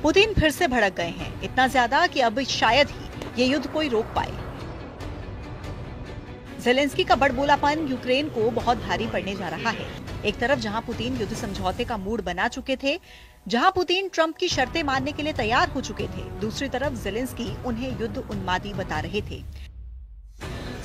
Putin फिर से भड़क गए हैं, इतना ज्यादा कि अब शायद ही ये युद्ध कोई रोक पाए। ज़ेलेंस्की का बड़बोलापन यूक्रेन को बहुत भारी पड़ने जा रहा है। एक तरफ जहां पुतिन युद्ध समझौते का मूड बना चुके थे, जहां पुतिन ट्रंप की शर्तें मानने के लिए तैयार हो चुके थे, दूसरी तरफ ज़ेलेंस्की उन्हें युद्ध उन्मादी बता रहे थे।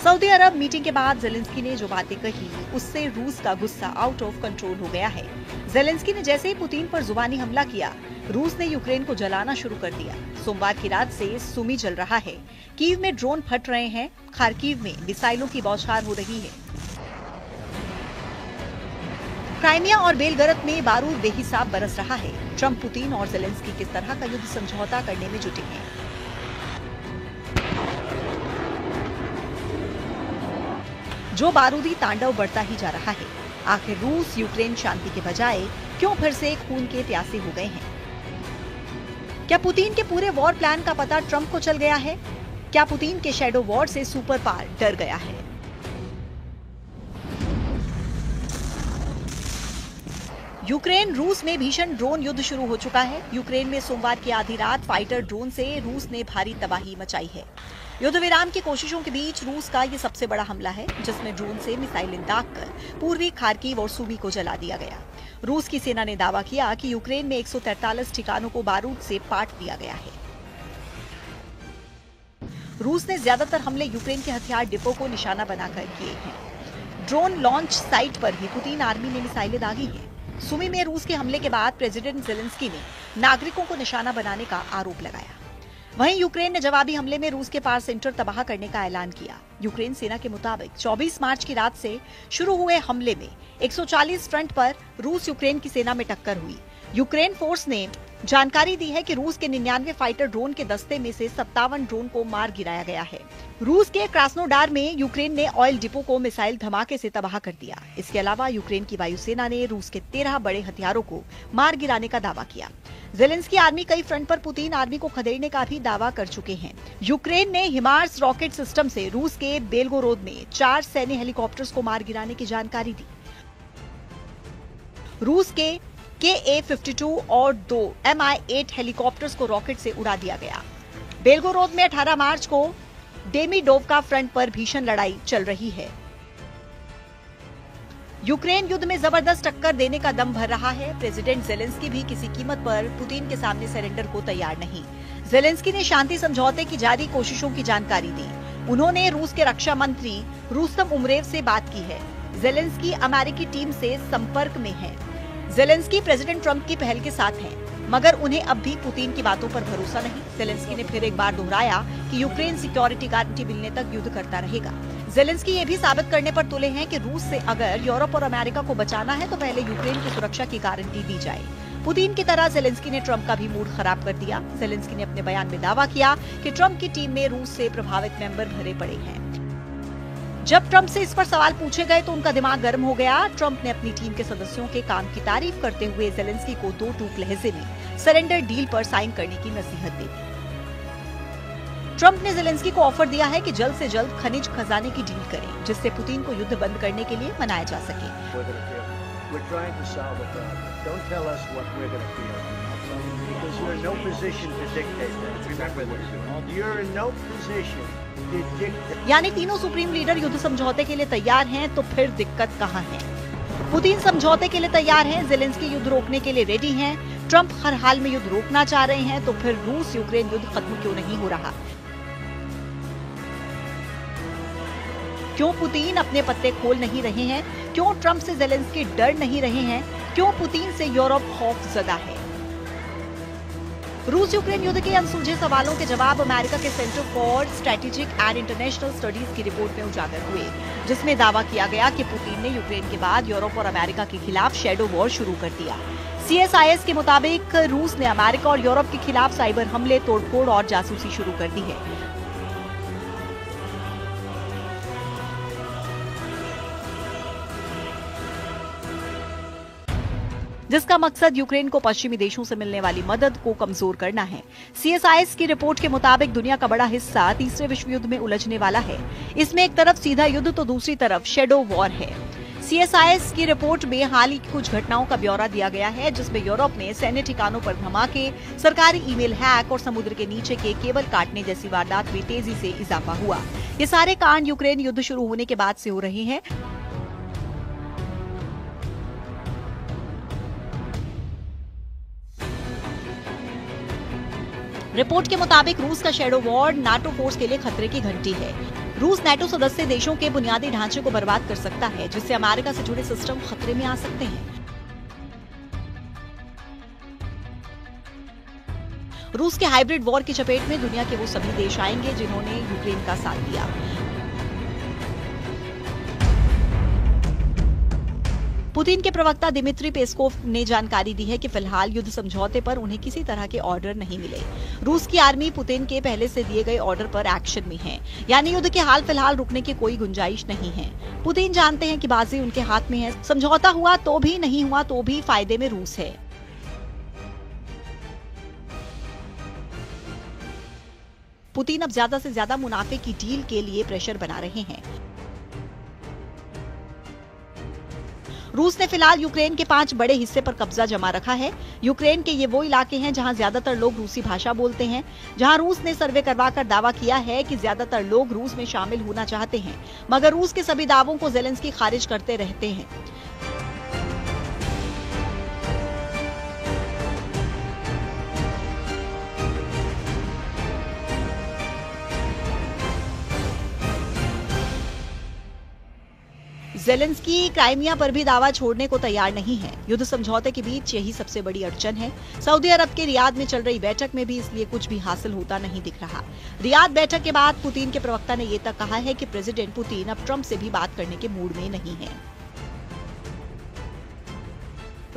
सऊदी अरब मीटिंग के बाद ज़ेलेंस्की ने जो बातें कही, उससे रूस का गुस्सा आउट ऑफ कंट्रोल हो गया है। ज़ेलेंस्की ने जैसे ही पुतिन पर जुबानी हमला किया, रूस ने यूक्रेन को जलाना शुरू कर दिया। सोमवार की रात से सुमी जल रहा है, कीव में ड्रोन फट रहे हैं, खार्किव में मिसाइलों की बौछार हो रही है। क्राइमिया और बेलगरद में बारूद बेहिसाब बरस रहा है। ट्रंप, पुतिन और ज़ेलेंस्की किस तरह का युद्ध समझौता करने में जुटे हैं। जो बारूदी तांडव बढ़ता ही जा रहा है। आखिर रूस यूक्रेन शांति के बजाय क्यों फिर से खून के प्यासे हो गए हैं? क्या पुतिन के पूरे वॉर प्लान का पता ट्रंप को चल गया है? क्या पुतिन के शैडो वॉर से सुपर पावर डर गया है? यूक्रेन रूस में भीषण ड्रोन युद्ध शुरू हो चुका है। यूक्रेन में सोमवार की आधी रात फाइटर ड्रोन से रूस ने भारी तबाही मचाई है। युद्ध विराम की कोशिशों के बीच रूस का ये सबसे बड़ा हमला है, जिसमें ड्रोन से मिसाइलें दागकर पूर्वी खार्किव और सुमी को जला दिया गया। रूस की सेना ने दावा किया कि यूक्रेन में 143 ठिकानों को बारूद से पाट दिया गया है। रूस ने ज्यादातर हमले यूक्रेन के हथियार डिपो को निशाना बनाकर किए हैं। ड्रोन लॉन्च साइट पर भी पुतिन आर्मी ने मिसाइलें दागी हैं। सुमी में रूस के हमले के बाद प्रेसिडेंट ज़ेलेंस्की ने नागरिकों को निशाना बनाने का आरोप लगाया। वहीं यूक्रेन ने जवाबी हमले में रूस के पावर सेंटर तबाह करने का ऐलान किया। यूक्रेन सेना के मुताबिक 24 मार्च की रात से शुरू हुए हमले में 140 फ्रंट पर रूस यूक्रेन की सेना में टक्कर हुई। यूक्रेन फोर्स ने जानकारी दी है कि रूस के 99 फाइटर ड्रोन के दस्ते में से 57 ड्रोन को मार गिराया गया है। रूस के क्रास्नोडार में यूक्रेन ने ऑयल डिपो को मिसाइल धमाके से तबाह कर दिया। इसके अलावा यूक्रेन की वायुसेना ने रूस के 13 बड़े हथियारों को मार गिराने का दावा किया। ज़ेलेंस्की आर्मी कई फ्रंट पर पुतिन आर्मी को खदेड़ने का भी दावा कर चुके हैं। यूक्रेन ने हिमार्स रॉकेट सिस्टम से रूस के बेलगोरोद में 4 सैन्य हेलीकॉप्टर्स को मार गिराने की जानकारी दी। रूस के KA-52 और 2 Mi-8 हेलीकॉप्टर्स को रॉकेट से उड़ा दिया गया। बेलगोरोद में 18 मार्च को डेमिडोवका फ्रंट पर भीषण लड़ाई चल रही है। यूक्रेन युद्ध में जबरदस्त टक्कर देने का दम भर रहा है। प्रेसिडेंट ज़ेलेंस्की भी किसी कीमत पर पुतिन के सामने सरेंडर को तैयार नहीं। ज़ेलेंस्की ने शांति समझौते की जारी कोशिशों की जानकारी दी। उन्होंने रूस के रक्षा मंत्री रुस्तम उमरेव से बात की है। ज़ेलेंस्की अमेरिकी टीम से संपर्क में है। ज़ेलेंस्की प्रेसिडेंट ट्रंप की पहल के साथ हैं, मगर उन्हें अब भी पुतिन की बातों पर भरोसा नहीं। ज़ेलेंस्की ने फिर एक बार दोहराया कि यूक्रेन सिक्योरिटी गारंटी मिलने तक युद्ध करता रहेगा। ज़ेलेंस्की ये भी साबित करने पर तुले हैं कि रूस से अगर यूरोप और अमेरिका को बचाना है तो पहले यूक्रेन की सुरक्षा की गारंटी दी जाए। पुतिन की तरह ज़ेलेंस्की ने ट्रंप का भी मूड खराब कर दिया। ज़ेलेंस्की ने अपने बयान में दावा किया कि ट्रंप की टीम में रूस से प्रभावित मेंबर भरे पड़े हैं। जब ट्रंप से इस पर सवाल पूछे गए तो उनका दिमाग गर्म हो गया। ट्रंप ने अपनी टीम के सदस्यों के काम की तारीफ करते हुए ज़ेलेंस्की को दो टूक लहजे में सरेंडर डील पर साइन करने की नसीहत दी। ट्रंप ने ज़ेलेंस्की को ऑफर दिया है कि जल्द से जल्द खनिज खजाने की डील करें, जिससे पुतिन को युद्ध बंद करने के लिए मनाया जा सके। यानी तीनों सुप्रीम लीडर युद्ध समझौते के लिए तैयार हैं, तो फिर दिक्कत कहां है? पुतिन समझौते के लिए तैयार हैं, ज़ेलेंस्की युद्ध रोकने के लिए रेडी हैं, ट्रंप हर हाल में युद्ध रोकना चाह रहे हैं, तो फिर रूस यूक्रेन युद्ध खत्म क्यों नहीं हो रहा? क्यों पुतिन अपने पत्ते खोल नहीं रहे हैं? क्यों ट्रंप से ज़ेलेंस्की डर नहीं रहे हैं? क्यों पुतिन से यूरोप खौफजदा है? रूस यूक्रेन युद्ध के अनसुलझे सवालों के जवाब अमेरिका के centre for strategic and international studies की रिपोर्ट में उजागर हुए, जिसमें दावा किया गया कि पुतिन ने यूक्रेन के बाद यूरोप और अमेरिका के खिलाफ शैडो वॉर शुरू कर दिया। CSIS के मुताबिक रूस ने अमेरिका और यूरोप के खिलाफ साइबर हमले, तोड़फोड़ और जासूसी शुरू कर दी है। जिसका मकसद यूक्रेन को पश्चिमी देशों से मिलने वाली मदद को कमजोर करना है। CSIS की रिपोर्ट के मुताबिक दुनिया का बड़ा हिस्सा तीसरे विश्व युद्ध में उलझने वाला है। इसमें एक तरफ सीधा युद्ध तो दूसरी तरफ शेडो वॉर है। CSIS की रिपोर्ट में हाल ही की कुछ घटनाओं का ब्यौरा दिया गया है, जिसमें यूरोप में सैन्य ठिकानों पर धमाके, सरकारी ईमेल हैक और समुद्र के नीचे के केबल काटने जैसी वारदात में तेजी से इजाफा हुआ। ये सारे कांड यूक्रेन युद्ध शुरू होने के बाद से हो रहे हैं। रिपोर्ट के मुताबिक रूस का शैडो वॉर नाटो फोर्स के लिए खतरे की घंटी है। रूस नाटो सदस्य देशों के बुनियादी ढांचे को बर्बाद कर सकता है, जिससे अमेरिका से जुड़े सिस्टम खतरे में आ सकते हैं। रूस के हाइब्रिड वॉर की चपेट में दुनिया के वो सभी देश आएंगे जिन्होंने यूक्रेन का साथ दिया। पुतिन के प्रवक्ता दिमित्री पेस्कोव ने जानकारी दी है कि फिलहाल युद्ध समझौते पर उन्हें किसी तरह के ऑर्डर नहीं मिले। रूस की आर्मी पुतिन के पहले से दिए गए ऑर्डर पर एक्शन में है, यानी युद्ध के हाल फिलहाल रुकने की कोई गुंजाइश नहीं है। पुतिन जानते हैं कि बाजी उनके हाथ में है। समझौता हुआ तो भी, नहीं हुआ तो भी फायदे में रूस है। पुतिन अब ज्यादा से ज्यादा मुनाफे की डील के लिए प्रेशर बना रहे हैं। रूस ने फिलहाल यूक्रेन के 5 बड़े हिस्से पर कब्जा जमा रखा है। यूक्रेन के ये वो इलाके हैं जहां ज्यादातर लोग रूसी भाषा बोलते हैं, जहां रूस ने सर्वे करवाकर दावा किया है कि ज्यादातर लोग रूस में शामिल होना चाहते हैं, मगर रूस के सभी दावों को ज़ेलेंस्की खारिज करते रहते हैं। ज़ेलेंस्की क्राइमिया पर भी दावा छोड़ने को तैयार नहीं है। युद्ध समझौते के बीच यही सबसे बड़ी अड़चन है। सऊदी अरब के रियाद में चल रही बैठक में भी इसलिए कुछ भी हासिल होता नहीं दिख रहा। रियाद बैठक के बाद पुतिन के प्रवक्ता ने ये तक कहा है कि प्रेसिडेंट पुतिन अब ट्रंप से भी बात करने के मूड में नहीं है।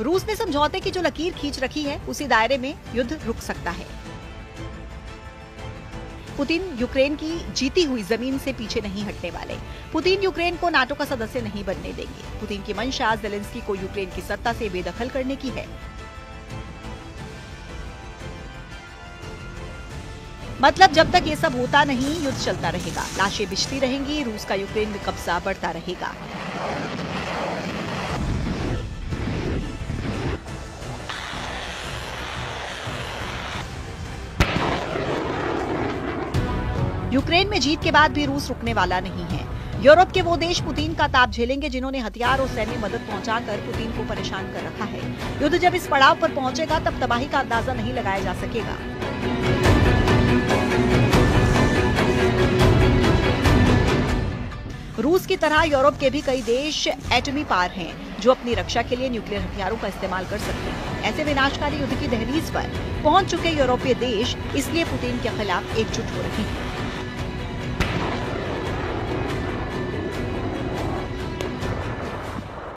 रूस ने समझौते की जो लकीर खींच रखी है, उसी दायरे में युद्ध रुक सकता है। पुतिन यूक्रेन की जीती हुई जमीन से पीछे नहीं हटने वाले। पुतिन यूक्रेन को नाटो का सदस्य नहीं बनने देंगे। पुतिन की मंशा ज़ेलेंस्की को यूक्रेन की सत्ता से बेदखल करने की है। मतलब जब तक ये सब होता नहीं, युद्ध चलता रहेगा, लाशें बिछती रहेंगी, रूस का यूक्रेन में कब्जा बढ़ता रहेगा। यूक्रेन में जीत के बाद भी रूस रुकने वाला नहीं है। यूरोप के वो देश पुतिन का ताप झेलेंगे जिन्होंने हथियार और सैन्य मदद पहुंचाकर पुतिन को परेशान कर रखा है। युद्ध जब इस पड़ाव पर पहुंचेगा तब तबाही का अंदाजा नहीं लगाया जा सकेगा। रूस की तरह यूरोप के भी कई देश एटमी पार हैं, जो अपनी रक्षा के लिए न्यूक्लियर हथियारों का इस्तेमाल कर सकते हैं। ऐसे विनाशकारी युद्ध की दहलीज पर पहुंच चुके यूरोपीय देश इसलिए पुतिन के खिलाफ एकजुट हो रहे हैं।